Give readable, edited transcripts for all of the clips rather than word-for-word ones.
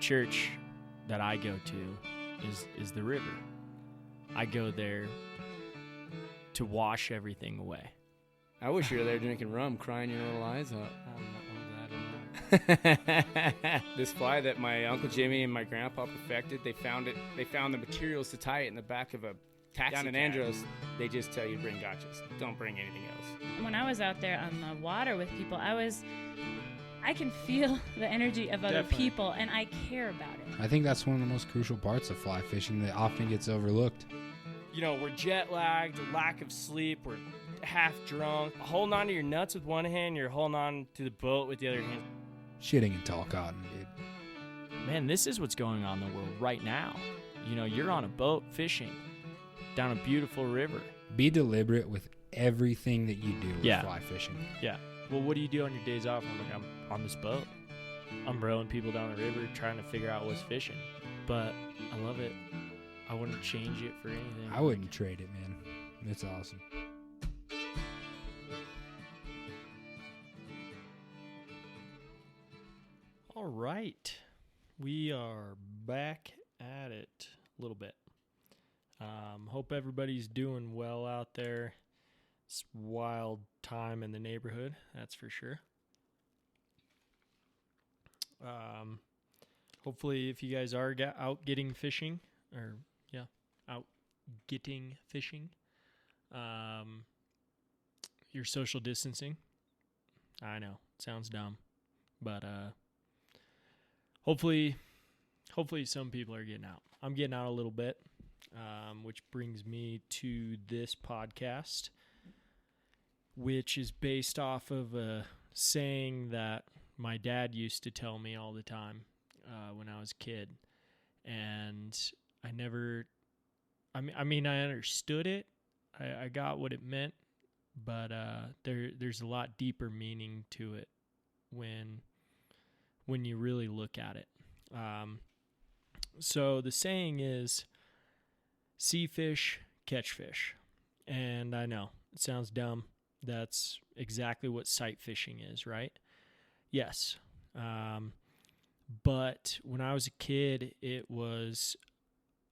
church that I go to is the river. I go there to wash everything away. I wish you were there drinking rum, crying your little eyes out. This fly that my Uncle Jimmy and my grandpa perfected, they found the materials to tie it in the back of a taxi down in Andros. They just tell you to bring gotchas. Don't bring anything else. When I was out there on the water with people, I can feel the energy of other people, and I care about it. I think that's one of the most crucial parts of fly fishing that often gets overlooked. You know, we're jet lagged, lack of sleep, we're half drunk. Holding on to your nuts with one hand, you're holding on to the boat with the other hand. Shitting in tall cotton, dude. Man, this is what's going on in the world right now. You know, you're on a boat fishing down a beautiful river. Be deliberate with everything that you do with fly fishing. Yeah. Well, what do you do on your days off? I'm on this boat. I'm rowing people down the river trying to figure out what's fishing. But I love it. I wouldn't change it for anything. I wouldn't trade it, man. It's awesome. All right. We are back at it a little bit. Hope everybody's doing well out there. It's a wild time in the neighborhood, that's for sure. Hopefully, if you guys are out getting fishing, you're social distancing. I know, it sounds dumb, but hopefully some people are getting out. I'm getting out a little bit, which brings me to this podcast, which is based off of a saying that my dad used to tell me all the time when I was a kid. And I understood it. I got what it meant, but there's a lot deeper meaning to it when you really look at it. So the saying is, see fish, catch fish. And I know, it sounds dumb. That's exactly what sight fishing is, right? Yes. But when I was a kid, it was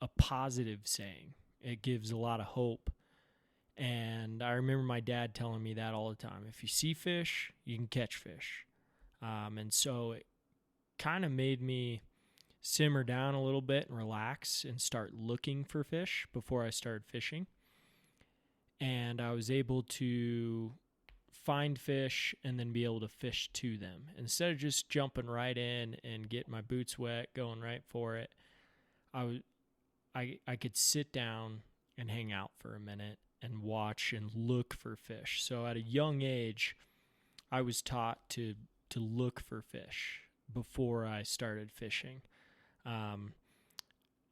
a positive saying. It gives a lot of hope. And I remember my dad telling me that all the time. If you see fish, you can catch fish. And so it kind of made me simmer down a little bit and relax and start looking for fish before I started fishing. And I was able to find fish and then be able to fish to them. Instead of just jumping right in and getting my boots wet, going right for it, I could sit down and hang out for a minute and watch and look for fish. So at a young age, I was taught to look for fish before I started fishing.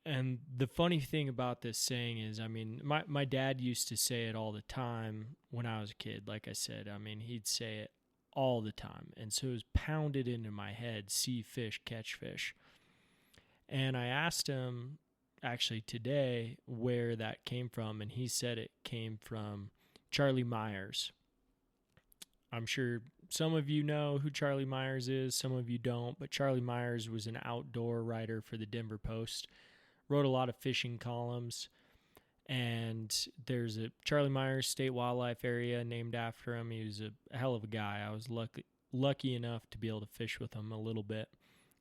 And the funny thing about this saying is, I mean, my dad used to say it all the time when I was a kid. Like I said, I mean, he'd say it all the time. And so it was pounded into my head, see fish, catch fish. And I asked him actually today where that came from, and he said it came from Charlie Myers. I'm sure some of you know who Charlie Myers is, some of you don't, but Charlie Myers was an outdoor writer for the Denver Post. Wrote a lot of fishing columns, and there's a Charlie Myers State Wildlife Area named after him. He was a hell of a guy. I was lucky enough to be able to fish with him a little bit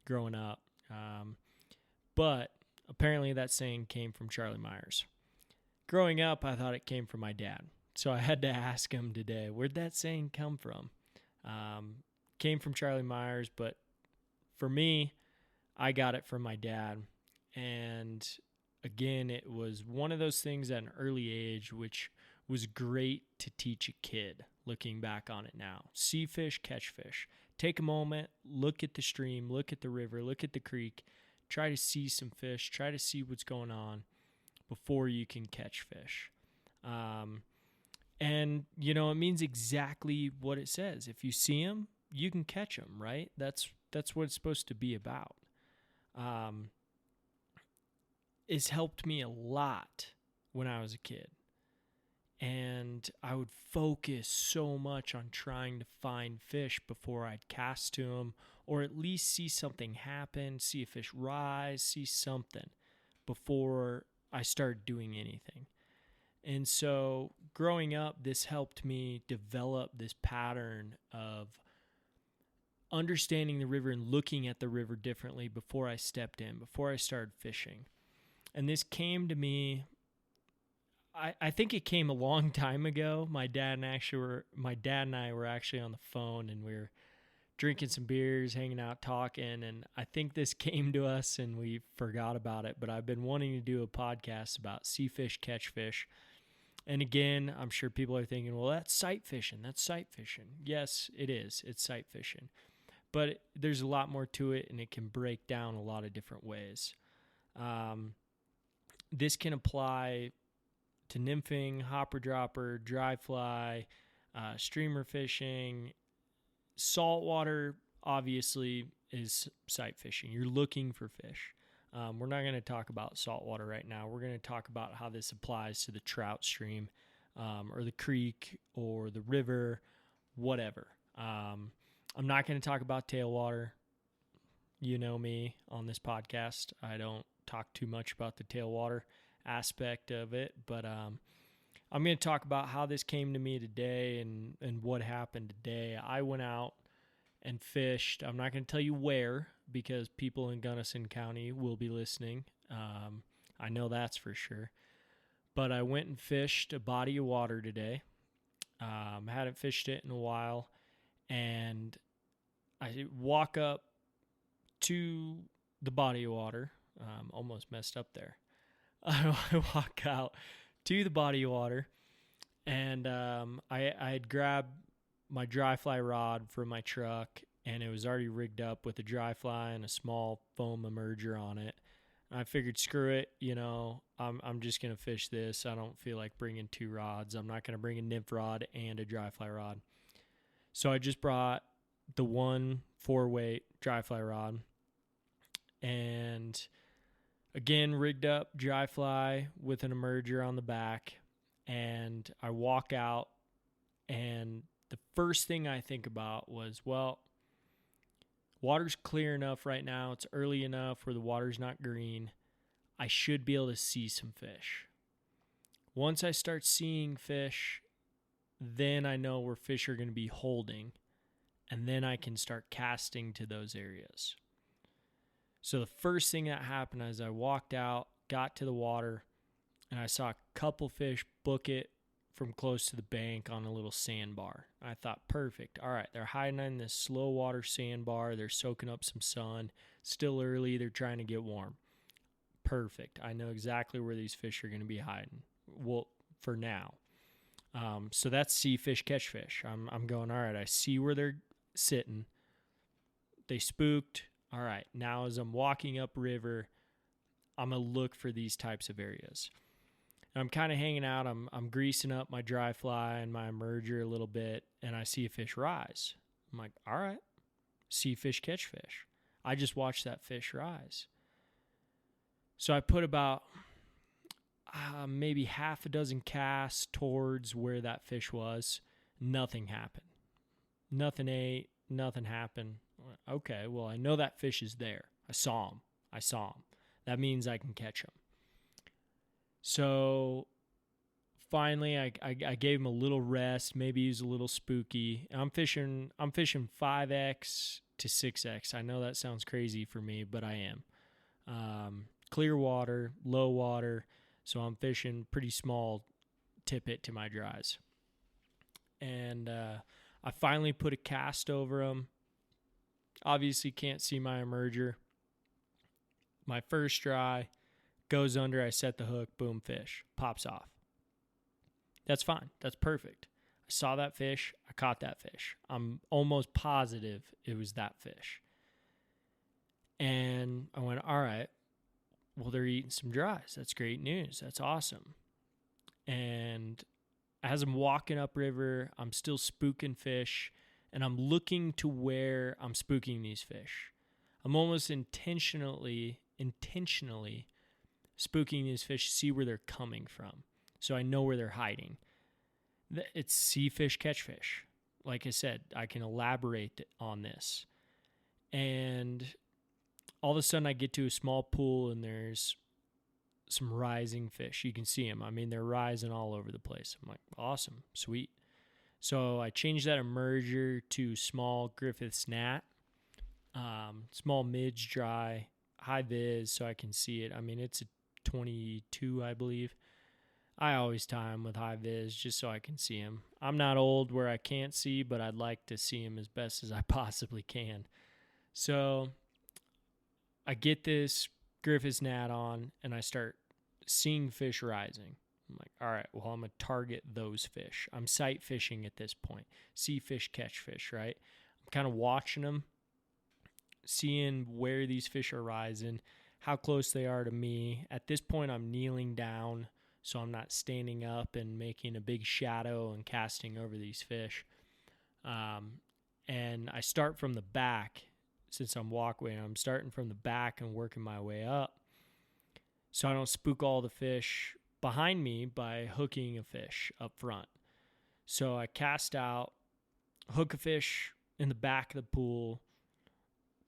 growing up. But apparently that saying came from Charlie Myers. Growing up, I thought it came from my dad. So I had to ask him today, where'd that saying come from? Came from Charlie Myers, but for me, I got it from my dad. And again, it was one of those things at an early age, which was great to teach a kid looking back on it now. See fish, catch fish. Take a moment, look at the stream, look at the river, look at the creek, try to see some fish, try to see what's going on before you can catch fish. And, you know, it means exactly what it says. If you see them, you can catch them, right? That's what it's supposed to be about. It's helped me a lot when I was a kid. and I would focus so much on trying to find fish before I'd cast to them, or at least see something happen, see a fish rise, see something before I started doing anything. And so growing up, this helped me develop this pattern of understanding the river and looking at the river differently before I stepped in, before I started fishing. And this came to me, I think it came a long time ago. My dad and I were actually on the phone, and we were drinking some beers, hanging out, talking, and I think this came to us and we forgot about it, but I've been wanting to do a podcast about see fish, catch fish. And again, I'm sure people are thinking, well, that's sight fishing. Yes, it is. It's sight fishing. But there's a lot more to it, and it can break down a lot of different ways. This can apply to nymphing, hopper dropper, dry fly, streamer fishing. Saltwater, obviously, is sight fishing. You're looking for fish. We're not going to talk about saltwater right now. We're going to talk about how this applies to the trout stream, or the creek, or the river, whatever. I'm not going to talk about tailwater. You know me on this podcast. I don't talk too much about the tailwater aspect of it, but I'm going to talk about how this came to me today and what happened today. I went out and fished. I'm not going to tell you where, because people in Gunnison County will be listening. I know that's for sure. But I went and fished a body of water today. Hadn't fished it in a while. And I walk up to the body of water. Almost messed up there. I walk out to the body of water, and I had grabbed my dry fly rod from my truck, and it was already rigged up with a dry fly and a small foam emerger on it. And I figured, screw it, I'm just going to fish this. I don't feel like bringing two rods. I'm not going to bring a nymph rod and a dry fly rod. So I just brought the 1 4-weight dry fly rod, and again, rigged up dry fly with an emerger on the back, and I walk out, and the first thing I think about was, well, water's clear enough right now. It's early enough where the water's not green. I should be able to see some fish. Once I start seeing fish, then I know where fish are going to be holding, and then I can start casting to those areas. So the first thing that happened is I walked out, got to the water, and I saw a couple fish book it from close to the bank on a little sandbar. I thought, perfect. All right, they're hiding in this slow water sandbar. They're soaking up some sun. Still early. They're trying to get warm. Perfect. I know exactly where these fish are going to be hiding. Well, for now. So that's see fish, catch fish. I'm going, all right, I see where they're sitting. They spooked. All right, now as I'm walking upriver, I'm going to look for these types of areas. And I'm kind of hanging out. I'm greasing up my dry fly and my emerger a little bit, and I see a fish rise. I'm like, all right, see fish, catch fish. I just watched that fish rise. So I put about maybe half a dozen casts towards where that fish was. Nothing happened. Nothing ate. Nothing happened. Okay, well, I know that fish is there. I saw him. That means I can catch him. So finally, I gave him a little rest. Maybe he was a little spooky. I'm fishing 5X to 6X. I know that sounds crazy for me, but I am. Clear water, low water, so I'm fishing pretty small tippet to my dries. And I finally put a cast over him. Obviously can't see my emerger. My first dry goes under, I set the hook, boom, fish. Pops off. That's fine. That's perfect. I saw that fish. I caught that fish. I'm almost positive it was that fish. And I went, all right, well, they're eating some dries. That's great news. That's awesome. And as I'm walking upriver, I'm still spooking fish, and I'm looking to where I'm spooking these fish. I'm almost intentionally spooking these fish to see where they're coming from, so I know where they're hiding. It's see fish, catch fish. Like I said, I can elaborate on this. And all of a sudden I get to a small pool and there's some rising fish. You can see them. I mean, they're rising all over the place. I'm like, awesome, sweet. So I changed that emerger to small Griffith's gnat, small midge dry, high vis so I can see it. I mean, it's a 22, I believe. I always tie them with high vis just so I can see them. I'm not old where I can't see, but I'd like to see them as best as I possibly can. So I get this Griffith's gnat on and I start seeing fish rising. I'm like, all right, well, I'm going to target those fish. I'm sight fishing at this point. See fish, catch fish, right? I'm kind of watching them, seeing where these fish are rising, how close they are to me. At this point, I'm kneeling down, so I'm not standing up and making a big shadow and casting over these fish. And I start from the back. Since I'm walkway, I'm starting from the back and working my way up so I don't spook all the fish behind me by hooking a fish up front. So I cast out, hook a fish in the back of the pool,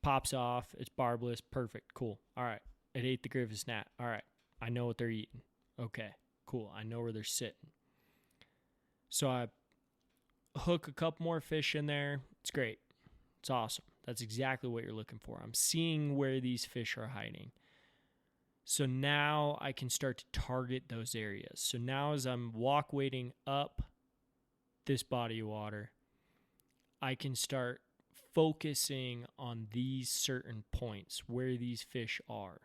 pops off, it's barbless, perfect, cool. All right, it ate the Griffith's gnat. All right, I know what they're eating. Okay, cool, I know where they're sitting. So I hook a couple more fish in there. It's great. It's awesome. That's exactly what you're looking for. I'm seeing where these fish are hiding. So now I can start to target those areas. So now as I'm walk wading up this body of water, I can start focusing on these certain points where these fish are.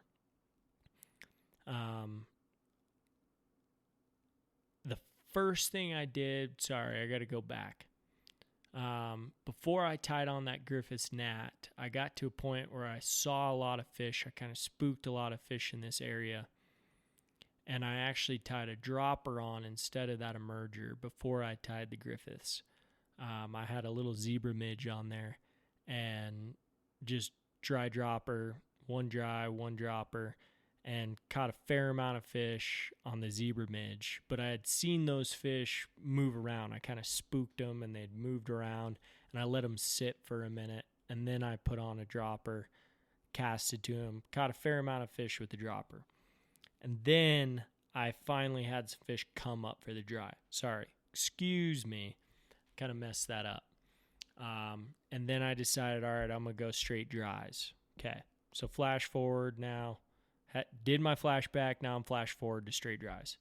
The first thing I did, sorry, I got to go back. Before I tied on that Griffith's gnat, I got to a point where I saw a lot of fish. I kind of spooked a lot of fish in this area. And I actually tied a dropper on instead of that emerger before I tied the Griffiths. I had a little zebra midge on there and just dry dropper, one dry, one dropper, and caught a fair amount of fish on the zebra midge. But I had seen those fish move around. I kind of spooked them and they'd moved around, and I let them sit for a minute, and then I put on a dropper, casted to them, caught a fair amount of fish with the dropper. And then I finally had some fish come up for the dry. Sorry, excuse me, kind of messed that up. And then I decided, all right, I'm going to go straight dries. Okay, so flash forward now. Did my flashback, now I'm flash forward to straight dries.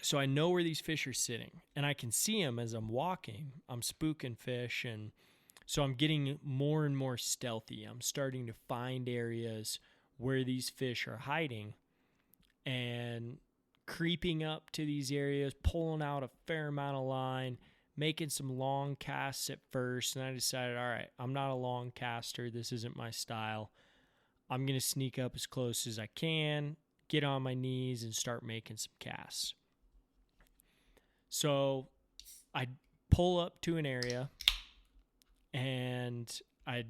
So I know where these fish are sitting, and I can see them as I'm walking. I'm spooking fish, and so I'm getting more and more stealthy. I'm starting to find areas where these fish are hiding and creeping up to these areas, pulling out a fair amount of line, making some long casts at first, and I decided, all right, I'm not a long caster. This isn't my style. I'm going to sneak up as close as I can, get on my knees, and start making some casts. So I'd pull up to an area, and I'd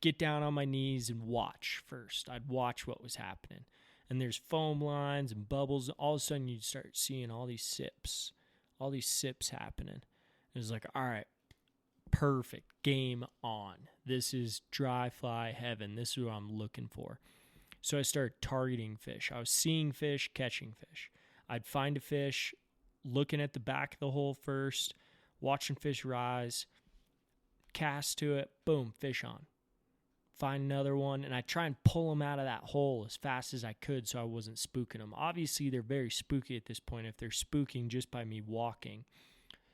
get down on my knees and watch first. I'd watch what was happening. And there's foam lines and bubbles. All of a sudden, you'd start seeing all these sips happening. It was like, all right, perfect, game on. This is dry fly heaven. This is what I'm looking for. So I started targeting fish. I was seeing fish, catching fish. I'd find a fish, looking at the back of the hole first, watching fish rise, cast to it, boom, fish on. Find another one, and I try and pull them out of that hole as fast as I could so I wasn't spooking them. Obviously, they're very spooky at this point if they're spooking just by me walking.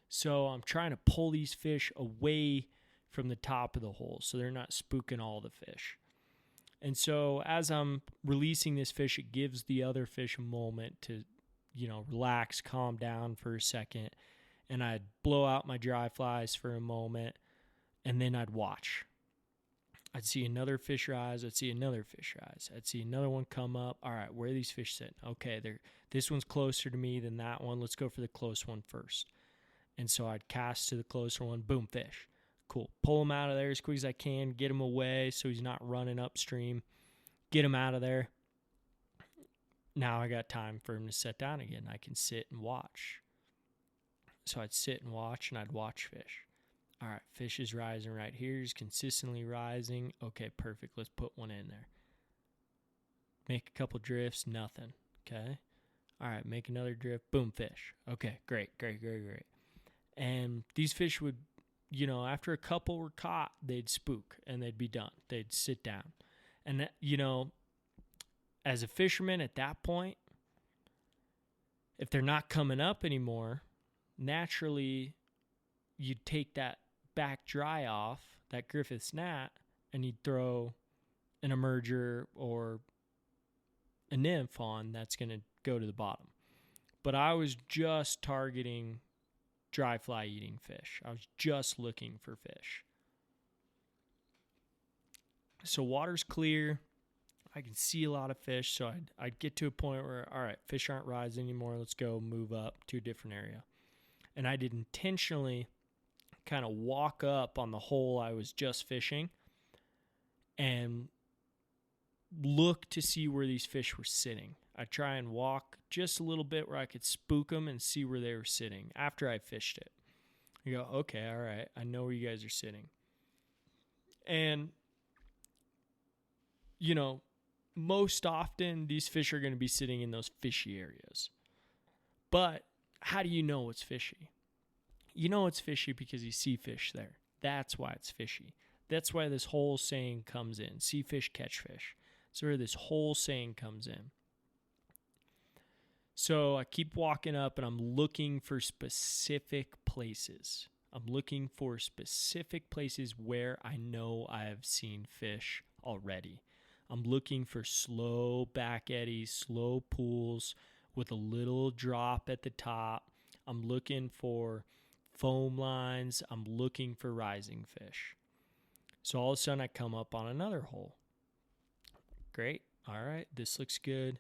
So I'm trying to pull these fish away from the top of the hole so they're not spooking all the fish. And so as I'm releasing this fish, it gives the other fish a moment to, relax, calm down for a second. And I'd blow out my dry flies for a moment, and then I'd watch. I'd see another fish rise. I'd see another fish rise. I'd see another one come up. All right, where are these fish sitting? Okay, this one's closer to me than that one. Let's go for the close one first. And so I'd cast to the closer one. Boom, fish. Cool. Pull him out of there as quick as I can. Get him away so he's not running upstream. Get him out of there. now I got time for him to set down again. I can sit and watch. So I'd sit and watch, and I'd watch fish. All right, fish is rising right here. He's consistently rising. Okay, perfect. Let's put one in there. Make a couple drifts, nothing. Okay. All right, make another drift. Boom, fish. Okay, great. And these fish would, after a couple were caught, they'd spook and they'd be done. They'd sit down. And, as a fisherman at that point, if they're not coming up anymore, naturally you'd take that back dry off, that Griffith's gnat, and you'd throw an emerger or a nymph on that's going to go to the bottom. But I was just targeting dry fly eating fish. I was just looking for fish. So water's clear. I can see a lot of fish. So I'd get to a point where, all right, fish aren't rising anymore. Let's go move up to a different area. And I did intentionally kind of walk up on the hole I was just fishing and look to see where these fish were sitting. I try and walk just a little bit where I could spook them and see where they were sitting after I fished it. You go, okay, all right, I know where you guys are sitting. And, most often these fish are going to be sitting in those fishy areas. But how do you know it's fishy? You know it's fishy because you see fish there. That's why it's fishy. That's why this whole saying comes in. See fish, catch fish. So where this whole saying comes in. So I keep walking up and I'm looking for specific places. I'm looking for specific places where I know I have seen fish already. I'm looking for slow back eddies, slow pools with a little drop at the top. I'm looking for foam lines. I'm looking for rising fish. So all of a sudden I come up on another hole. Great. All right. This looks good.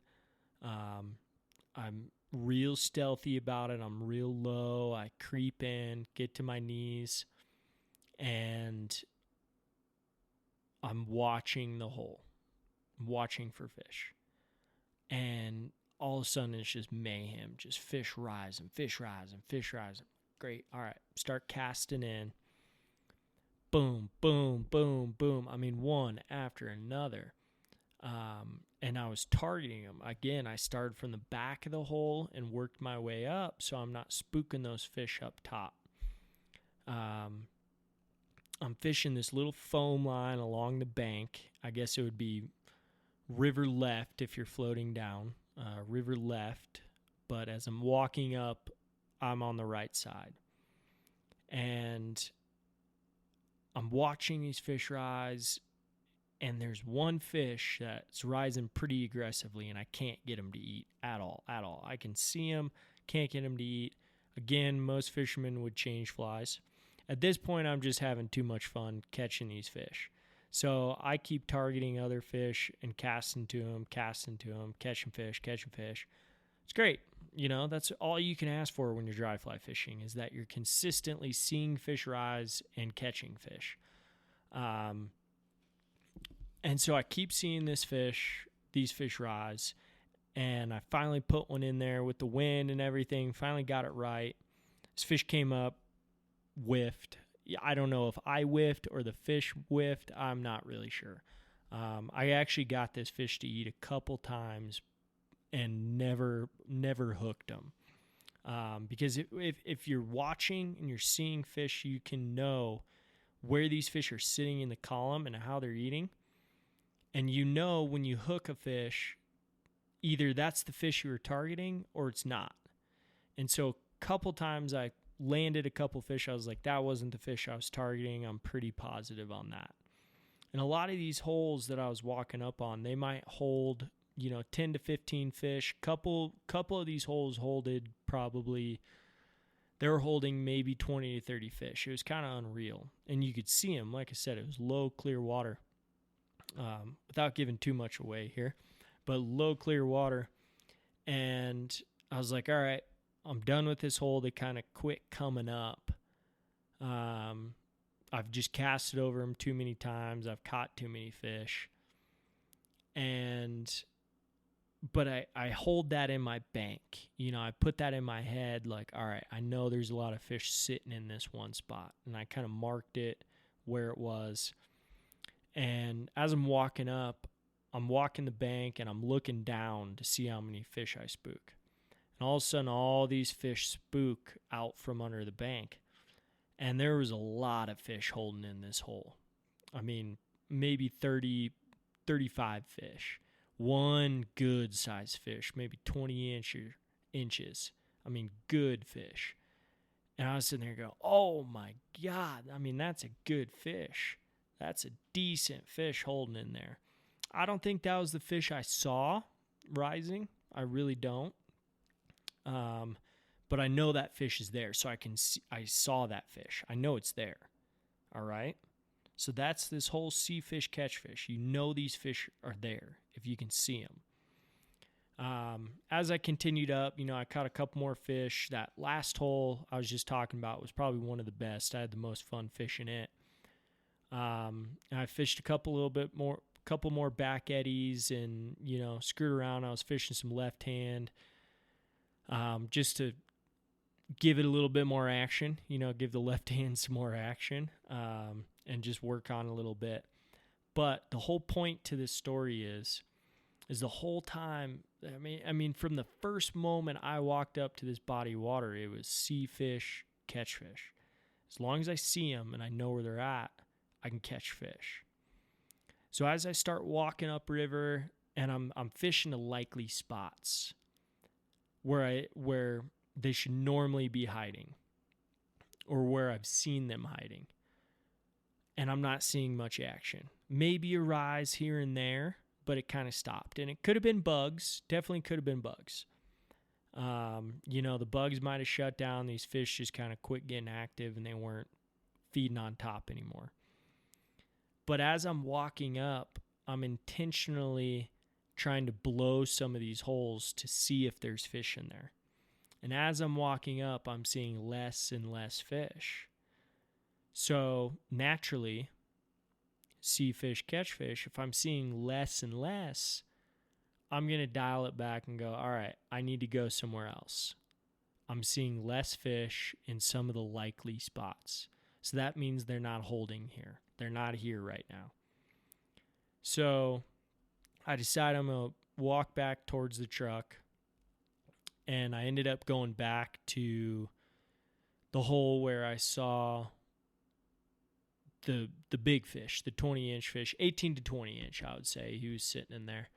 I'm real stealthy about it. I'm real low. I creep in, get to my knees, and I'm watching the hole. I'm watching for fish. And all of a sudden it's just mayhem. Just fish rising. Great. All right. Start casting in. Boom, boom, boom, boom. I mean, one after another. And I was targeting them. Again, I started from the back of the hole and worked my way up so I'm not spooking those fish up top. I'm fishing this little foam line along the bank. I guess it would be river left if you're floating down, river left. But as I'm walking up, I'm on the right side. And I'm watching these fish rise. And there's one fish that's rising pretty aggressively, and I can't get him to eat at all. I can see him, can't get him to eat. Again, most fishermen would change flies. At this point, I'm just having too much fun catching these fish. So I keep targeting other fish and casting to them, catching fish. It's great. That's all you can ask for when you're dry fly fishing is that you're consistently seeing fish rise and catching fish. And so I keep seeing these fish rise, and I finally put one in there with the wind and everything, finally got it right. This fish came up, whiffed. I don't know if I whiffed or the fish whiffed. I'm not really sure. I actually got this fish to eat a couple times and never hooked him. Because if you're watching and you're seeing fish, you can know where these fish are sitting in the column and how they're eating. And when you hook a fish, either that's the fish you were targeting or it's not. And so a couple times I landed a couple fish. I was like, that wasn't the fish I was targeting. I'm pretty positive on that. And a lot of these holes that I was walking up on, they might hold, 10 to 15 fish. Couple of these holes they were holding maybe 20 to 30 fish. It was kind of unreal. And you could see them. Like I said, it was low, clear water. Without giving too much away here, but low, clear water. And I was like, all right, I'm done with this hole. They kind of quit coming up. I've just casted over them too many times. I've caught too many fish. And but I hold that in my bank. I put that in my head, like, all right, I know there's a lot of fish sitting in this one spot. And I kind of marked it where it was. And as I'm walking up, I'm walking the bank and I'm looking down to see how many fish I spook. And all of a sudden, all these fish spook out from under the bank. And there was a lot of fish holding in this hole. I mean, maybe 30, 35 fish. One good sized fish, maybe 20 inches. I mean, good fish. And I was sitting there going, oh my God. I mean, that's a good fish. That's a decent fish holding in there. I don't think that was the fish I saw rising. I really don't. But I know that fish is there, so I saw that fish. I know it's there. All right? So that's this whole see fish, catch fish. You know these fish are there if you can see them. As I continued up, I caught a couple more fish. That last hole I was just talking about was probably one of the best. I had the most fun fishing it. I fished a couple more back eddies and, screwed around. I was fishing some left hand, just to give it a little bit more action, give the left hand some more action, and just work on a little bit. But the whole point to this story is the whole time, I mean, from the first moment I walked up to this body of water, it was see fish, catch fish. As long as I see them and I know where they're at, I can catch fish. So as I start walking upriver and I'm fishing the likely spots where they should normally be hiding, or where I've seen them hiding, and I'm not seeing much action. Maybe a rise here and there, but it kind of stopped. And it could have been bugs. Definitely could have been bugs. The bugs might have shut down. These fish just kind of quit getting active and they weren't feeding on top anymore. But as I'm walking up, I'm intentionally trying to blow some of these holes to see if there's fish in there. And as I'm walking up, I'm seeing less and less fish. So naturally, see fish, catch fish, if I'm seeing less and less, I'm going to dial it back and go, all right, I need to go somewhere else. I'm seeing less fish in some of the likely spots. So that means they're not holding here. They're not here right now. So I decide I'm going to walk back towards the truck. And I ended up going back to the hole where I saw the big fish, the 20-inch fish, 18 to 20-inch, I would say. He was sitting in there.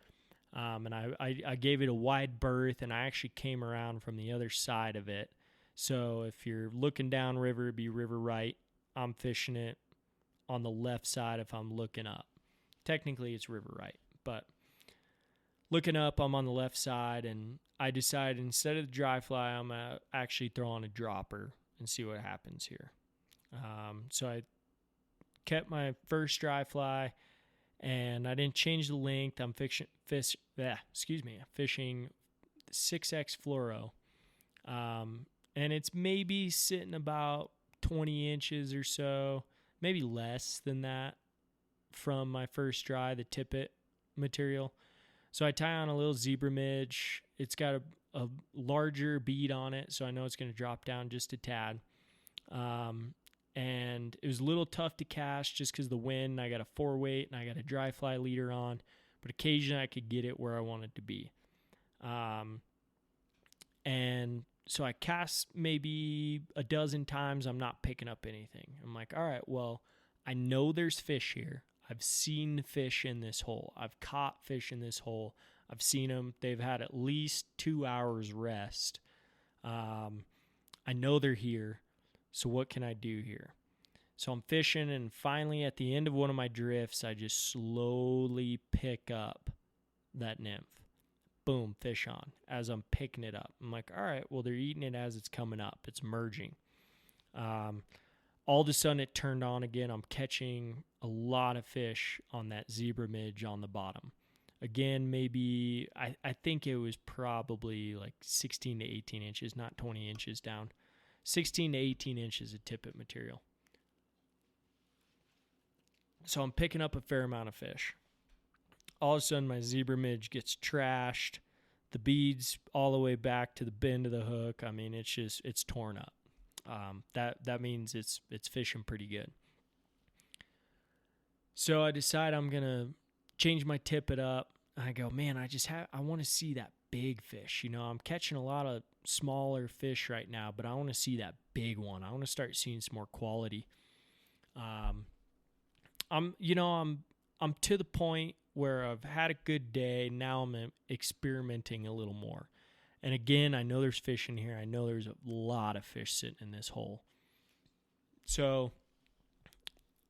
And I gave it a wide berth, and I actually came around from the other side of it. So if you're looking down river, it'd be river right. I'm fishing it on the left side if I'm looking up. Technically, it's river right, but looking up, I'm on the left side, and I decided instead of the dry fly, I'm going to actually throw on a dropper and see what happens here. So I kept my first dry fly, and I didn't change the length. I'm fishing 6X fluoro, and it's maybe sitting about 20 inches or so, maybe less than that from my first dry, the tippet material. So I tie on a little zebra midge. It's got a larger bead on it, so I know it's going to drop down just a tad. And it was a little tough to cast just because of the wind. I got a 4-weight and I got a dry fly leader on, but occasionally I could get it where I wanted to be. And so I cast maybe a dozen times. I'm not picking up anything. I'm like, all right, well, I know there's fish here. I've seen fish in this hole. I've caught fish in this hole. I've seen them. They've had at least 2 hours rest. I know they're here. So what can I do here? So I'm fishing, and finally at the end of one of my drifts, I just slowly pick up that nymph. Boom, fish on as I'm picking it up. I'm like, all right, well, they're eating it as it's coming up. It's merging. All of a sudden it turned on again. I'm catching a lot of fish on that zebra midge on the bottom. Again, maybe, I think it was probably like 16 to 18 inches, not 20 inches down. 16 to 18 inches of tippet material. So I'm picking up a fair amount of fish. All of a sudden, my zebra midge gets trashed. the bead's all the way back to the bend of the hook. I mean, it's torn up. That means it's fishing pretty good. So I decide I'm gonna change my tippet up. I go, man, I want to see that big fish. You know, I'm catching a lot of smaller fish right now, but I want to see that big one. I want to start seeing some more quality. I'm to the point where I've had a good day. Now I'm experimenting a little more. And again, I know there's fish in here. I know there's a lot of fish sitting in this hole. So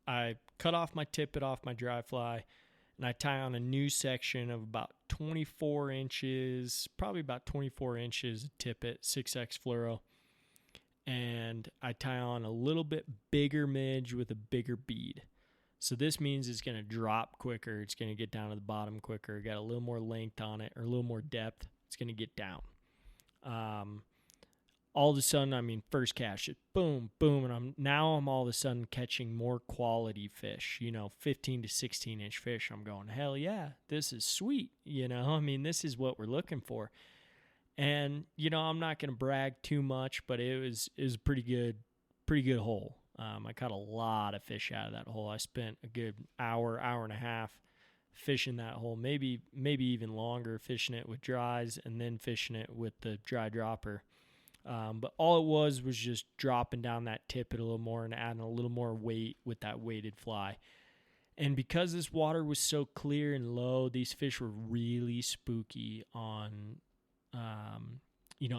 I cut off my tippet off my dry fly, and I tie on a new section of about 24 inches, probably about 24 inches of tippet, 6X fluoro. And I tie on a little bit bigger midge with a bigger bead. So this means it's going to drop quicker. It's going to get down to the bottom quicker. Got a little more length on it, or a little more depth. It's going to get down. All of a sudden, I mean, first cast, it boom, boom, and I'm all of a sudden catching more quality fish, 15 to 16 inch fish. I'm going, hell yeah, this is sweet. I mean, this is what we're looking for. And, I'm not going to brag too much, but it was a pretty good hole. I caught a lot of fish out of that hole. I spent a good hour and a half fishing that hole, maybe even longer, fishing it with dries and then fishing it with the dry dropper. But all it was just dropping down that tippet a little more and adding a little more weight with that weighted fly. And because this water was so clear and low, these fish were really spooky on,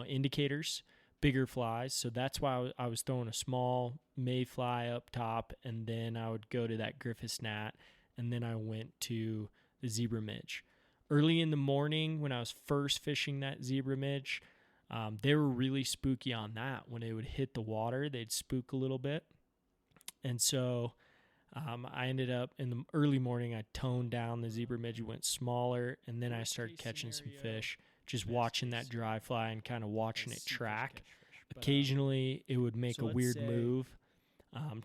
indicators, bigger flies. So that's why I was throwing a small mayfly up top, and then I would go to that Griffiths gnat, and then I went to the zebra midge. Early in the morning when I was first fishing that zebra midge, they were really spooky on that. When they would hit the water, they'd spook a little bit. And so I ended up in the early morning, I toned down the zebra midge, went smaller, and then I started catching some fish, just watching that dry fly and kind of watching it track. Occasionally, it would make a weird move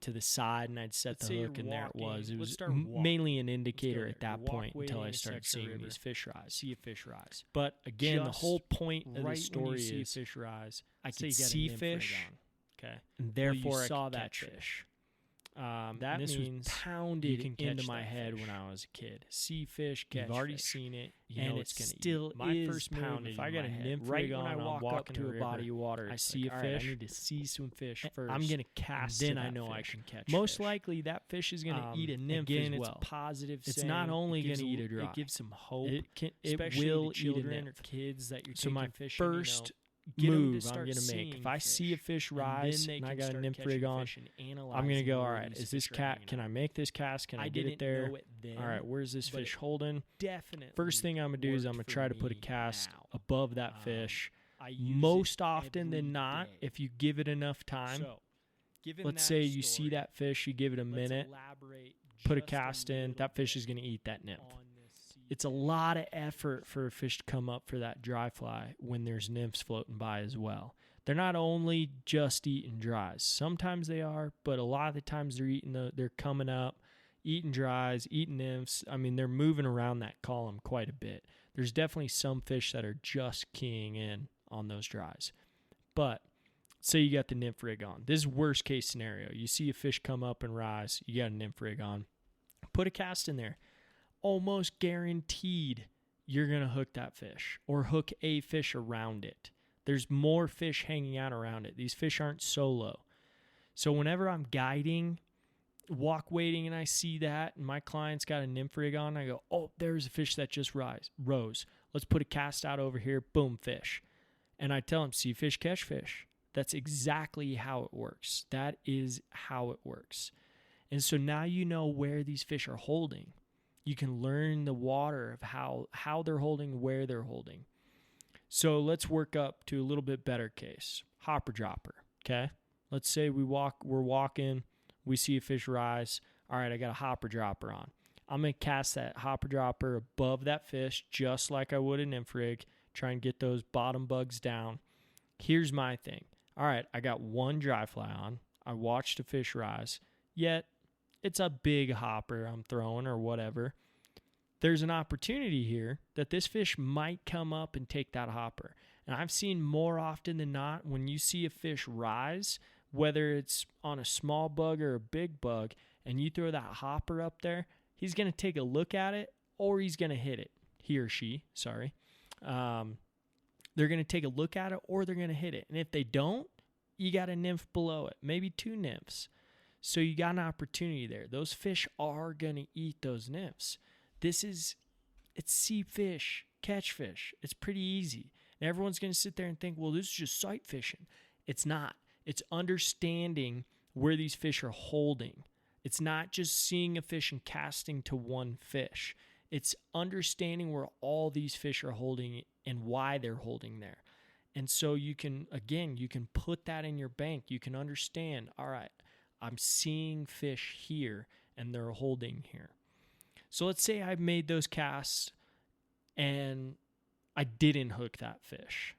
to the side, and I'd set the hook, and there it was. It was mainly an indicator at that point until I started seeing these fish rise. See a fish rise. But again, the whole point of the story is fish rise. I could see fish, okay, and therefore I saw that fish. That means pounded into my head when I was a kid. See fish, catch. You've already seen it, and it still is first pounded. If I got a nymph rig on, I walk up to a body of water, I see a fish. I need to see some fish first. I'm gonna cast. Then I know I can catch. Most likely, that fish is gonna eat a nymph as well. It's positive. It's not only gonna eat a dry. It gives some hope. It will eat a nymph. Kids that you're taking fish. So my first move I'm going to make, if I see a fish rise and I got a nymph rig on, I'm going to go, all right, is this cat, can I make this cast? Can I get it there? All right, where's this fish holding? First thing I'm going to do is I'm going to try to put a cast above that fish. Most often than not, if you give it enough time, let's say you see that fish, you give it a minute, put a cast in, that fish is going to eat that nymph. It's a lot of effort for a fish to come up for that dry fly when there's nymphs floating by as well. They're not only just eating dries. Sometimes they are, but a lot of the times they're coming up, eating dries, eating nymphs. I mean, they're moving around that column quite a bit. There's definitely some fish that are just keying in on those dries. But say you got the nymph rig on. This is worst case scenario. You see a fish come up and rise, you got a nymph rig on. Put a cast in there. Almost guaranteed you're going to hook that fish or hook a fish around it. There's more fish hanging out around it. These fish aren't solo. So whenever I'm guiding, walk waiting, and I see that, and my client's got a nymph rig on, I go, oh, there's a fish that just rose. Let's put a cast out over here. Boom, fish. And I tell him, see fish, catch fish. That's exactly how it works. That is how it works. And so now you know where these fish are holding. You can learn the water of how they're holding, where they're holding. So let's work up to a little bit better case. Hopper dropper, okay? Let's say we're walking, we see a fish rise. All right, I got a hopper dropper on. I'm going to cast that hopper dropper above that fish just like I would a nymph rig, try and get those bottom bugs down. Here's my thing. All right, I got one dry fly on. I watched a fish rise, yet it's a big hopper I'm throwing or whatever. there's an opportunity here that this fish might come up and take that hopper. And I've seen more often than not, when you see a fish rise, whether it's on a small bug or a big bug, and you throw that hopper up there, he's going to take a look at it, or he's going to hit it. He or she, sorry. They're going to take a look at it, or they're going to hit it. And if they don't, you got a nymph below it, maybe 2 nymphs. So you got an opportunity there. Those fish are going to eat those nymphs. It's sea fish, catch fish. It's pretty easy. And everyone's going to sit there and think, well, this is just sight fishing. It's not. It's understanding where these fish are holding. It's not just seeing a fish and casting to one fish. It's understanding where all these fish are holding and why they're holding there. And so you can put that in your bank. You can understand, all right, I'm seeing fish here and they're holding here. So let's say I've made those casts and I didn't hook that fish,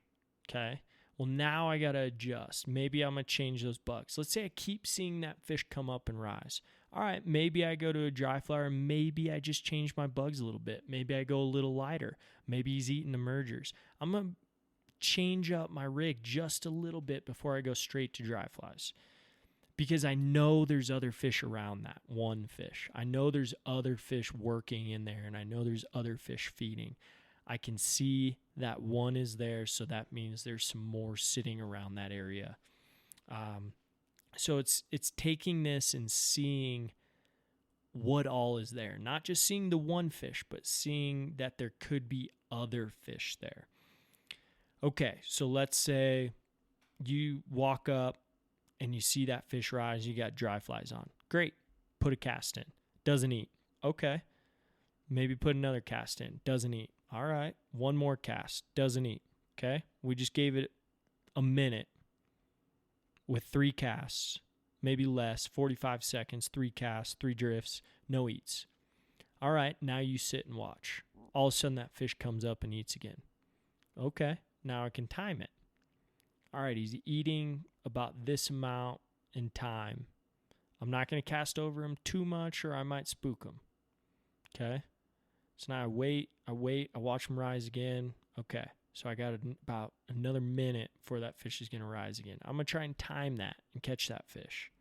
okay? Well, now I got to adjust. Maybe I'm going to change those bugs. Let's say I keep seeing that fish come up and rise. All right, maybe I go to a dry flower. Maybe I just change my bugs a little bit. Maybe I go a little lighter. Maybe he's eating emergers. I'm going to change up my rig just a little bit before I go straight to dry flies, because I know there's other fish around that one fish. I know there's other fish working in there, and I know there's other fish feeding. I can see that one is there, so that means there's some more sitting around that area. So it's taking this and seeing what all is there. Not just seeing the one fish, but seeing that there could be other fish there. Okay, so let's say you walk up and you see that fish rise, you got dry flies on. Great, put a cast in. Doesn't eat. Okay, maybe put another cast in. Doesn't eat. All right, one more cast. Doesn't eat. Okay, we just gave it a minute with 3 casts, maybe less, 45 seconds, 3 casts, 3 drifts, no eats. All right, now you sit and watch. All of a sudden that fish comes up and eats again. Okay, now I can time it. All right, he's eating about this amount in time. I'm not going to cast over him too much or I might spook him. Okay, so now I wait, I watch him rise again. Okay, so I got about another minute before that fish is going to rise again. I'm going to try and time that and catch that fish.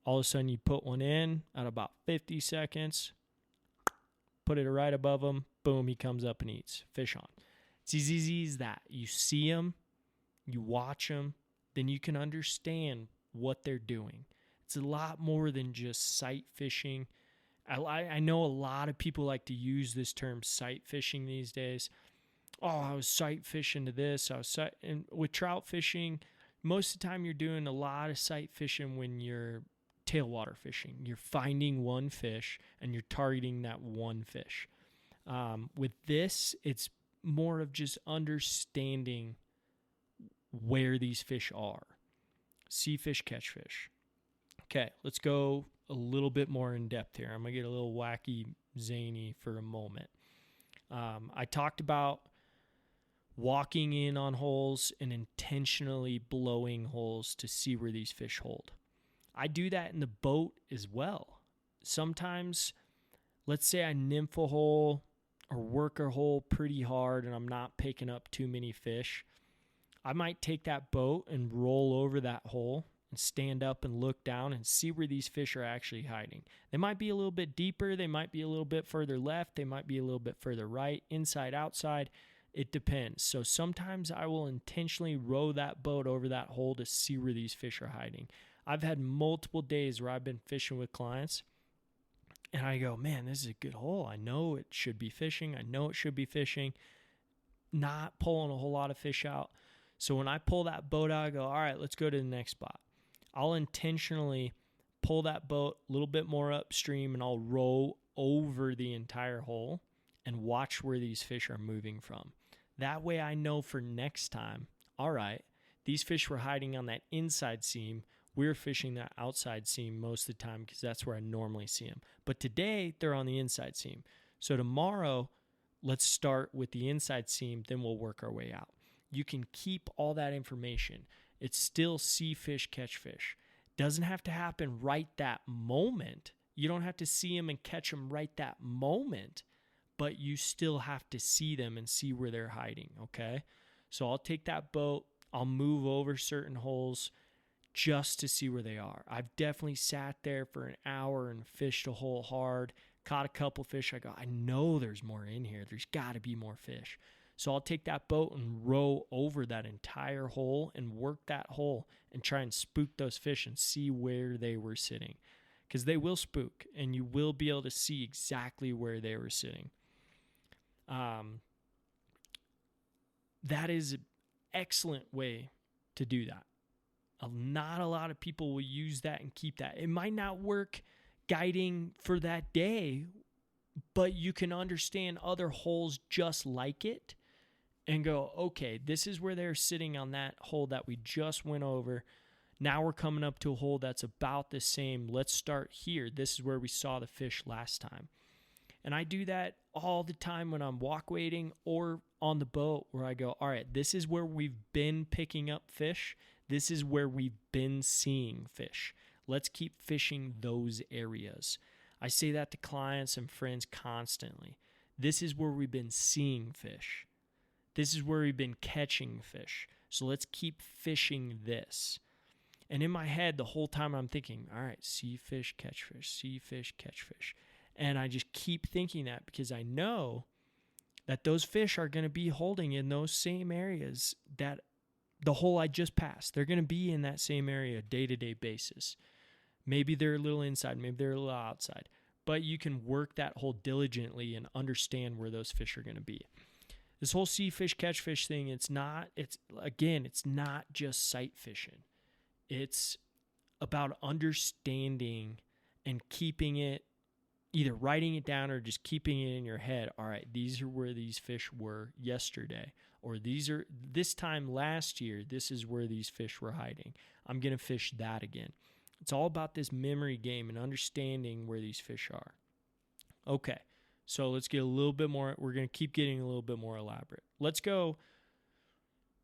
All of a sudden you put one in at about 50 seconds, put it right above him, boom, he comes up and eats. Fish on. It's as easy as that. You see them, you watch them, then you can understand what they're doing. It's a lot more than just sight fishing. I know a lot of people like to use this term sight fishing these days. Oh, I was sight fishing to this. And with trout fishing, most of the time you're doing a lot of sight fishing when you're tailwater fishing. You're finding one fish and you're targeting that one fish. With this, it's more of just understanding where these fish are. Sea fish, catch fish. Okay, let's go a little bit more in depth here. I'm going to get a little wacky, zany for a moment. I talked about walking in on holes and intentionally blowing holes to see where these fish hold. I do that in the boat as well. Sometimes, let's say I nymph a hole or work a hole pretty hard and I'm not picking up too many fish. I might take that boat and roll over that hole and stand up and look down and see where these fish are actually hiding. They might be a little bit deeper. They might be a little bit further left. They might be a little bit further right, inside, outside. It depends. So sometimes I will intentionally row that boat over that hole to see where these fish are hiding. I've had multiple days where I've been fishing with clients and I go, man, this is a good hole. I know it should be fishing. Not pulling a whole lot of fish out. So when I pull that boat out, I go, all right, let's go to the next spot. I'll intentionally pull that boat a little bit more upstream and I'll row over the entire hole and watch where these fish are moving from. That way I know for next time, all right, these fish were hiding on that inside seam. We're fishing that outside seam most of the time because that's where I normally see them. But today, they're on the inside seam. So tomorrow, let's start with the inside seam, then we'll work our way out. You can keep all that information. It's still see fish, catch fish. Doesn't have to happen right that moment. You don't have to see them and catch them right that moment, but you still have to see them and see where they're hiding, okay? So I'll take that boat, I'll move over certain holes just to see where they are. I've definitely sat there for an hour and fished a hole hard, caught a couple fish. I go, I know there's more in here. There's got to be more fish. So I'll take that boat and row over that entire hole and work that hole and try and spook those fish and see where they were sitting. Because they will spook, and you will be able to see exactly where they were sitting. That is an excellent way to do that. Not a lot of people will use that and keep that. It might not work guiding for that day, but you can understand other holes just like it and go, okay, this is where they're sitting on that hole that we just went over. Now we're coming up to a hole that's about the same. Let's start here. This is where we saw the fish last time. And I do that all the time when I'm walk wading or on the boat, where I go, all right, this is where we've been picking up fish. This is where we've been seeing fish. Let's keep fishing those areas. I say that to clients and friends constantly. This is where we've been seeing fish. This is where we've been catching fish. So let's keep fishing this. And in my head, the whole time I'm thinking, all right, see fish, catch fish, see fish, catch fish. And I just keep thinking that because I know that those fish are going to be holding in those same areas that the hole I just passed. They're going to be in that same area day-to-day basis. Maybe they're a little inside, maybe they're a little outside. But you can work that hole diligently and understand where those fish are going to be. This whole see fish, catch fish thing, it's not just sight fishing. It's about understanding and keeping it, either writing it down or just keeping it in your head. All right, these are where these fish were yesterday, or this time last year, this is where these fish were hiding. I'm going to fish that again. It's all about this memory game and understanding where these fish are. Okay, so let's get a little bit more. We're going to keep getting a little bit more elaborate. Let's go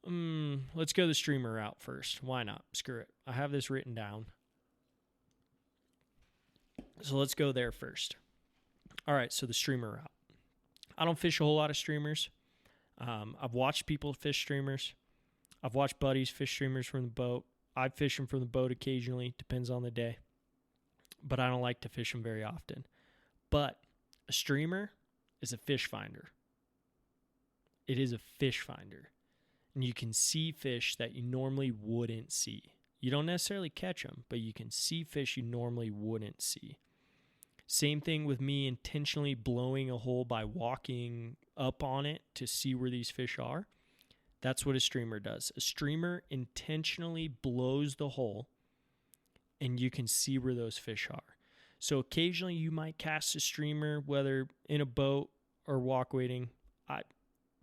the streamer route first. Why not? Screw it. I have this written down. So let's go there first. All right, so the streamer route. I don't fish a whole lot of streamers. I've watched people fish streamers. I've watched buddies fish streamers from the boat. I fish them from the boat occasionally. Depends on the day. But I don't like to fish them very often. But a streamer is a fish finder. It is a fish finder. And you can see fish that you normally wouldn't see. You don't necessarily catch them, but you can see fish you normally wouldn't see. Same thing with me intentionally blowing a hole by walking up on it to see where these fish are. That's what a streamer does. A streamer intentionally blows the hole, and you can see where those fish are. So occasionally you might cast a streamer, whether in a boat or walk wading.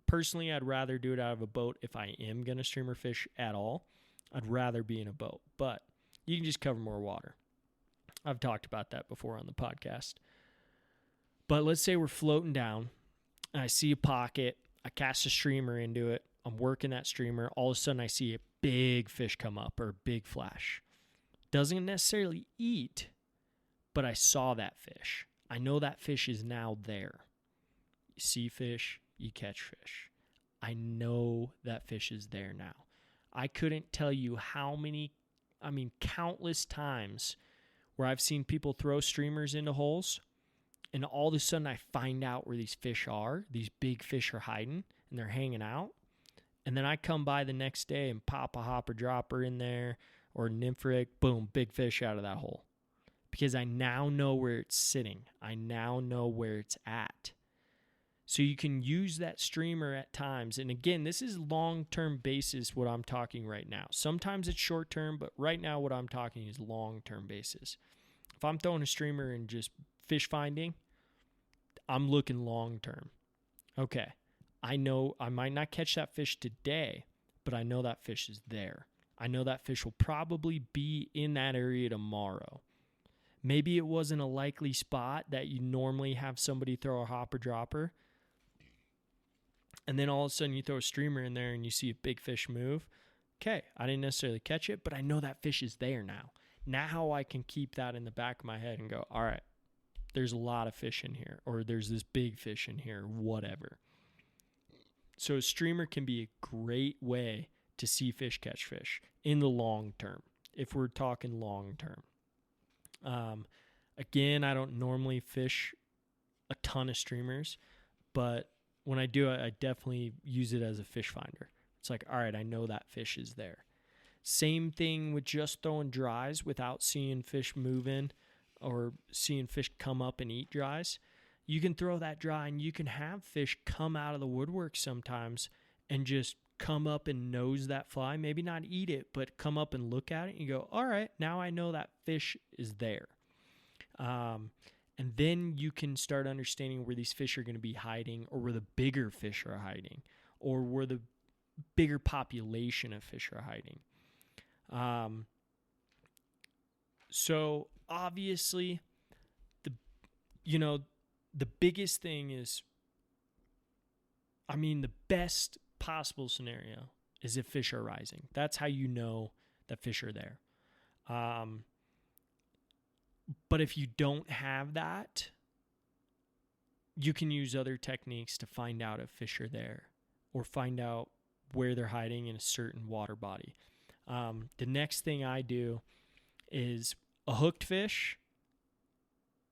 Personally, I'd rather do it out of a boat if I am going to streamer fish at all. I'd rather be in a boat, but you can just cover more water. I've talked about that before on the podcast. But let's say we're floating down, and I see a pocket. I cast a streamer into it. I'm working that streamer. All of a sudden, I see a big fish come up or a big flash. Doesn't necessarily eat, but I saw that fish. I know that fish is now there. You see fish, you catch fish. I know that fish is there now. I couldn't tell you countless times where I've seen people throw streamers into holes, and all of a sudden I find out where these fish are. These big fish are hiding, and they're hanging out. And then I come by the next day and pop a hopper dropper in there or nymph rig, boom, big fish out of that hole. Because I now know where it's sitting. I now know where it's at. So you can use that streamer at times. And again, this is long-term basis what I'm talking right now. Sometimes it's short-term, but right now what I'm talking is long-term basis. If I'm throwing a streamer and just fish finding, I'm looking long-term. Okay, I know I might not catch that fish today, but I know that fish is there. I know that fish will probably be in that area tomorrow. Maybe it wasn't a likely spot that you normally have somebody throw a hopper dropper, and then all of a sudden you throw a streamer in there and you see a big fish move. Okay, I didn't necessarily catch it, but I know that fish is there now. Now I can keep that in the back of my head and go, all right, there's a lot of fish in here, or there's this big fish in here, whatever. So a streamer can be a great way to see fish catch fish in the long term, if we're talking long term. Again, I don't normally fish a ton of streamers, but when I do, I definitely use it as a fish finder. It's like, all right, I know that fish is there. Same thing with just throwing dries without seeing fish move in or seeing fish come up and eat dries. You can throw that dry and you can have fish come out of the woodwork sometimes and just come up and nose that fly. Maybe not eat it, but come up and look at it and you go, all right, now I know that fish is there. And then you can start understanding where these fish are going to be hiding, or where the bigger fish are hiding, or where the bigger population of fish are hiding. So obviously the biggest thing is, the best possible scenario is if fish are rising. That's how you know that fish are there. But if you don't have that, you can use other techniques to find out if fish are there, or find out where they're hiding in a certain water body. The next thing I do is a hooked fish,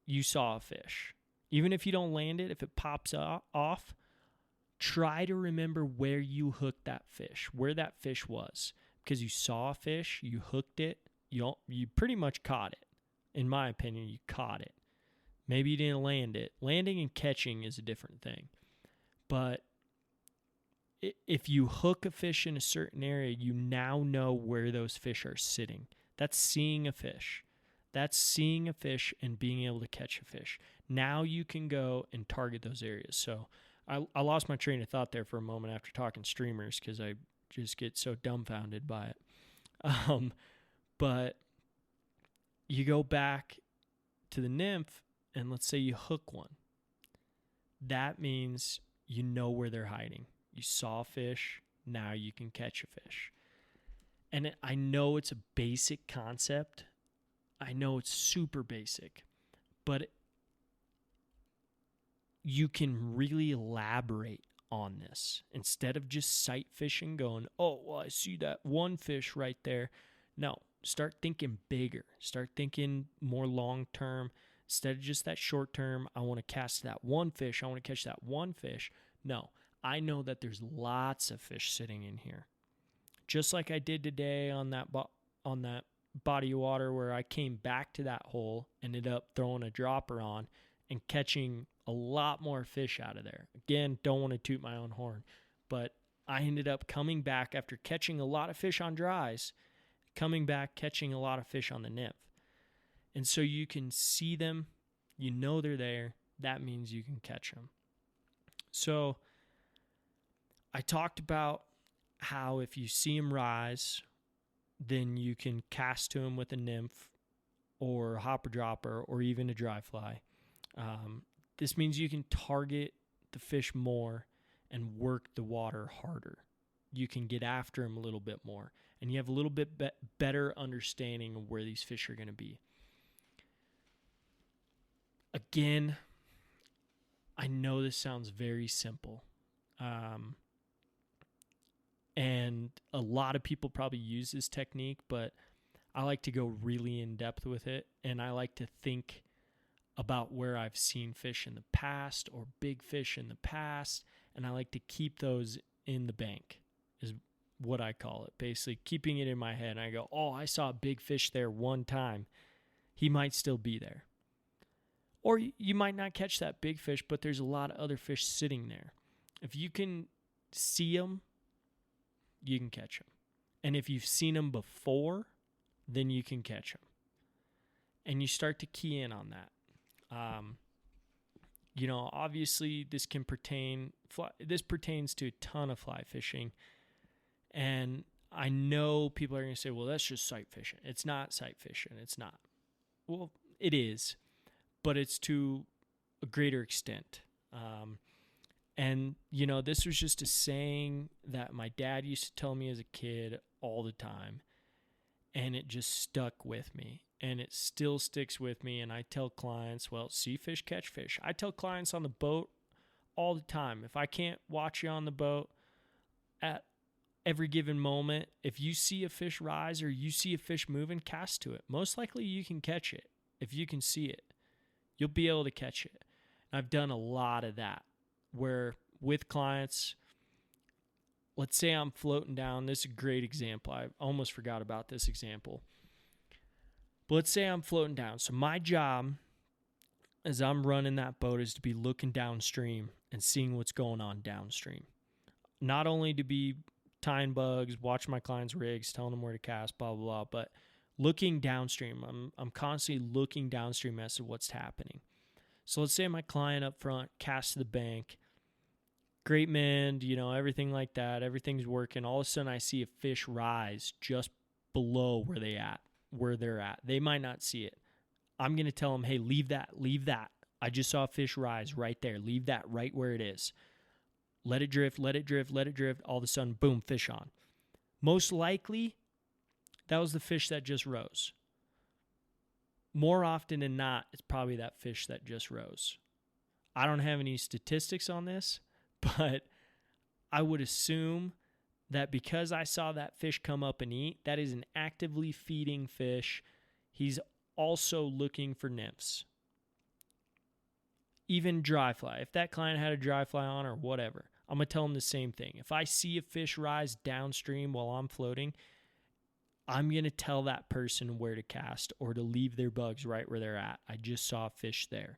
you saw a fish. Even if you don't land it, if it pops off, try to remember where you hooked that fish, where that fish was. Because you saw a fish, you hooked it, you pretty much caught it. In my opinion, you caught it. Maybe you didn't land it. Landing and catching is a different thing. But if you hook a fish in a certain area, you now know where those fish are sitting. That's seeing a fish. That's seeing a fish and being able to catch a fish. Now you can go and target those areas. So I lost my train of thought there for a moment after talking streamers, because I just get so dumbfounded by it. But you go back to the nymph, and let's say you hook one. That means you know where they're hiding. You saw a fish, now you can catch a fish. And I know it's a basic concept. I know it's super basic, but you can really elaborate on this. Instead of just sight fishing, going, oh, well, I see that one fish right there. No, start thinking bigger. Start thinking more long term. Instead of just that short term, I want to cast that one fish. I want to catch that one fish. No, I know that there's lots of fish sitting in here. Just like I did today on that body of water, where I came back to that hole, ended up throwing a dropper on and catching a lot more fish out of there. Again, don't want to toot my own horn, but I ended up coming back after catching a lot of fish on dries, coming back, catching a lot of fish on the nymph. And so you can see them, you know they're there, that means you can catch them. So I talked about how if you see them rise, then you can cast to them with a nymph or a hopper dropper or even a dry fly. This means you can target the fish more and work the water harder. You can get after them a little bit more, and you have a little bit better understanding of where these fish are going to be. Again, I know this sounds very simple, and a lot of people probably use this technique, but I like to go really in depth with it, and I like to think about where I've seen fish in the past or big fish in the past, and I like to keep those in the bank, is what I call it. Basically, keeping it in my head, and I go, oh, I saw a big fish there one time. He might still be there. Or you might not catch that big fish, but there's a lot of other fish sitting there. If you can see them, you can catch them. And if you've seen them before, then you can catch them. And you start to key in on that. Obviously this pertains to a ton of fly fishing. And I know people are going to say, well, that's just sight fishing. It's not sight fishing. It's not. Well, it is, but it's to a greater extent. This was just a saying that my dad used to tell me as a kid all the time. and it just stuck with me, and it still sticks with me. And I tell clients, well, see fish, catch fish. I tell clients on the boat all the time, if I can't watch you on the boat at every given moment, if you see a fish rise or you see a fish moving, cast to it. Most likely you can catch it. If you can see it, you'll be able to catch it. And I've done a lot of that where with clients, let's say I'm floating down. This is a great example. I almost forgot about this example. But let's say I'm floating down. So my job as I'm running that boat is to be looking downstream and seeing what's going on downstream. Not only to be tying bugs, watch my clients' rigs, telling them where to cast, blah, blah, blah, but looking downstream. I'm constantly looking downstream as to what's happening. So let's say my client up front casts to the bank, great mend, everything like that. Everything's working. All of a sudden I see a fish rise just below where they're at. They might not see it. I'm going to tell them, hey, leave that. I just saw a fish rise right there. Leave that right where it is. Let it drift. All of a sudden, boom, fish on. Most likely, that was the fish that just rose. More often than not, it's probably that fish that just rose. I don't have any statistics on this, but I would assume that because I saw that fish come up and eat, that is an actively feeding fish. He's also looking for nymphs. Even dry fly. If that client had a dry fly on or whatever, I'm going to tell them the same thing. If I see a fish rise downstream while I'm floating, I'm going to tell that person where to cast or to leave their bugs right where they're at. I just saw a fish there.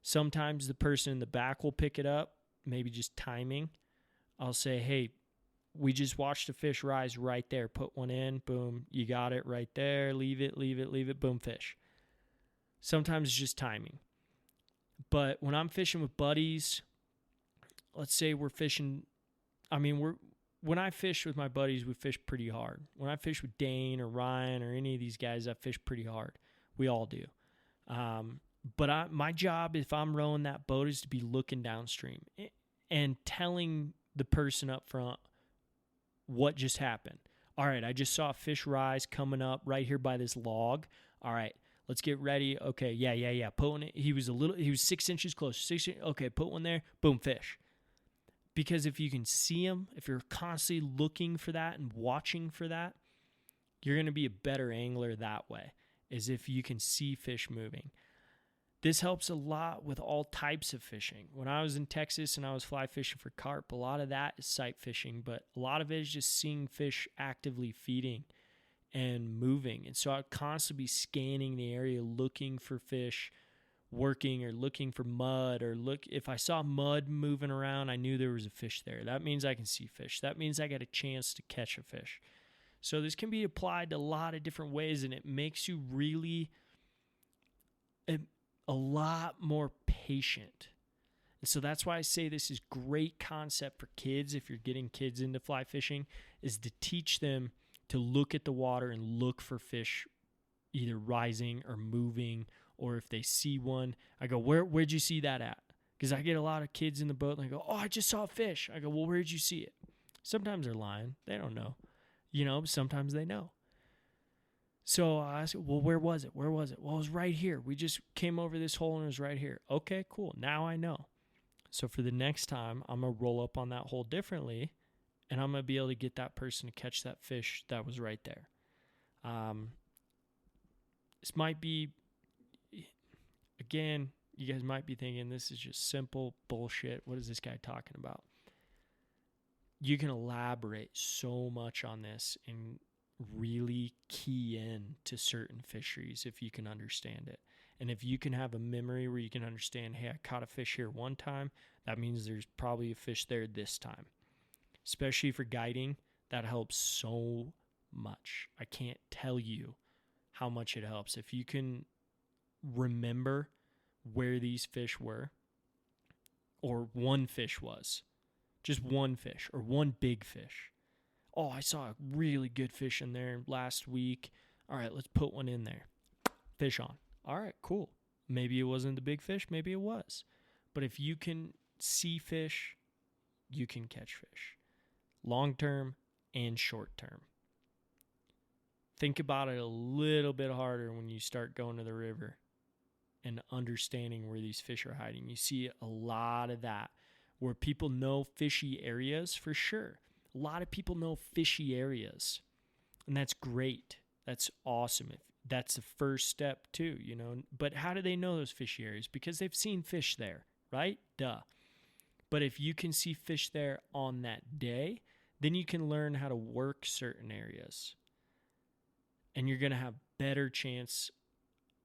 Sometimes the person in the back will pick it up, maybe just timing. I'll say, hey, we just watched a fish rise right there. Put one in, boom, you got it right there. Leave it, boom, fish. Sometimes it's just timing. But when I'm fishing with buddies, let's say we're fishing, when I fish with my buddies, we fish pretty hard. When I fish with Dane or Ryan or any of these guys, I fish pretty hard. We all do. But my job, if I'm rowing that boat, is to be looking downstream and telling the person up front what just happened. All right, I just saw a fish rise coming up right here by this log. All right, let's get ready. Okay, yeah. Put one in. He was 6 inches close. Okay, put one there. Boom, fish. Because if you can see them, if you're constantly looking for that and watching for that, you're going to be a better angler that way, is if you can see fish moving. This helps a lot with all types of fishing. When I was in Texas and I was fly fishing for carp, a lot of that is sight fishing, but a lot of it is just seeing fish actively feeding and moving. And so I'd constantly be scanning the area, looking for fish working or looking for mud, or if I saw mud moving around, I knew there was a fish there. That means I can see fish. That means I got a chance to catch a fish. So this can be applied to a lot of different ways, and it makes you really a lot more patient. And so that's why I say this is great concept for kids. If you're getting kids into fly fishing, is to teach them to look at the water and look for fish either rising or moving. Or if they see one, I go, where'd you see that at? Because I get a lot of kids in the boat and they go, oh, I just saw a fish. I go, well, where'd you see it? Sometimes they're lying. They don't know. Sometimes they know. So I said, well, where was it? Well, it was right here. We just came over this hole and it was right here. Okay, cool. Now I know. So for the next time, I'm going to roll up on that hole differently, and I'm going to be able to get that person to catch that fish that was right there. This might be... Again, you guys might be thinking this is just simple bullshit. What is this guy talking about? You can elaborate so much on this and really key in to certain fisheries if you can understand it. And if you can have a memory where you can understand, hey, I caught a fish here one time, that means there's probably a fish there this time. Especially for guiding, that helps so much. I can't tell you how much it helps. If you can remember where these fish were, or one fish was, just one fish or one big fish. Oh, I saw a really good fish in there last week. All right, let's put one in there. Fish on. All right, cool. Maybe it wasn't the big fish, maybe it was. But if you can see fish, you can catch fish. Long term and short term. think about it a little bit harder when you start going to the river and understanding where these fish are hiding. You see a lot of that where people know fishy areas for sure. A lot of people know fishy areas, and that's great. That's awesome. That's the first step too, you know. But how do they know those fishy areas? Because they've seen fish there, right? Duh. But if you can see fish there on that day, then you can learn how to work certain areas. And you're going to have better chance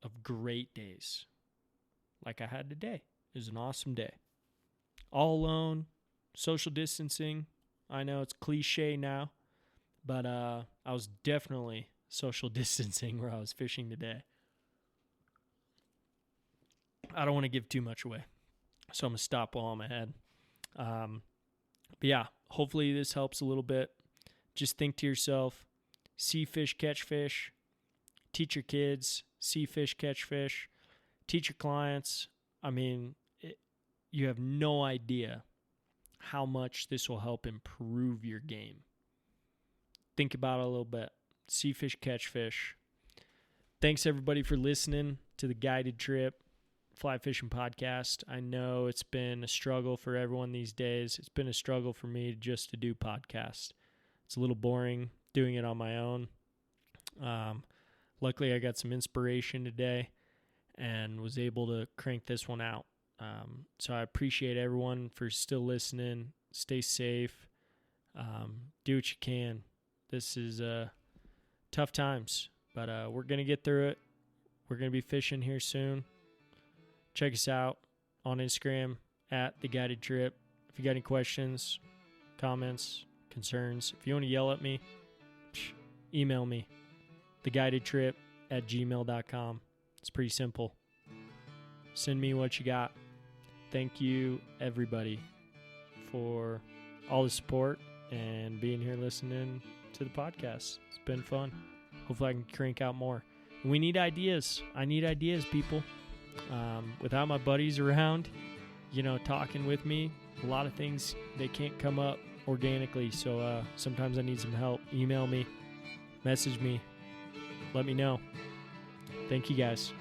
of great days. Like I had today. It was an awesome day. All alone, social distancing. I know it's cliche now, but I was definitely social distancing where I was fishing today. I don't want to give too much away, so I'm going to stop while I'm ahead. But yeah, hopefully this helps a little bit. Just think to yourself, see fish, catch fish. Teach your kids, see fish, catch fish. Teach your clients. I mean, you have no idea how much this will help improve your game. Think about it a little bit. See fish, catch fish. Thanks, everybody, for listening to the Guided Trip Fly Fishing Podcast. I know it's been a struggle for everyone these days. It's been a struggle for me just to do podcasts. It's a little boring doing it on my own. Luckily, I got some inspiration today and was able to crank this one out. So I appreciate everyone for still listening. Stay safe. Do what you can. This is tough times, but we're going to get through it. We're going to be fishing here soon. Check us out on Instagram at The Guided Trip. If you got any questions, comments, concerns, if you want to yell at me, email me, theguidedtrip@gmail.com. It's pretty simple. Send me what you got. Thank you, everybody, for all the support and being here listening to the podcast. It's been fun. Hopefully I can crank out more. And we need ideas. I need ideas, people. Without my buddies around, talking with me, a lot of things, they can't come up organically. So sometimes I need some help. Email me, message me, let me know. Thank you, guys.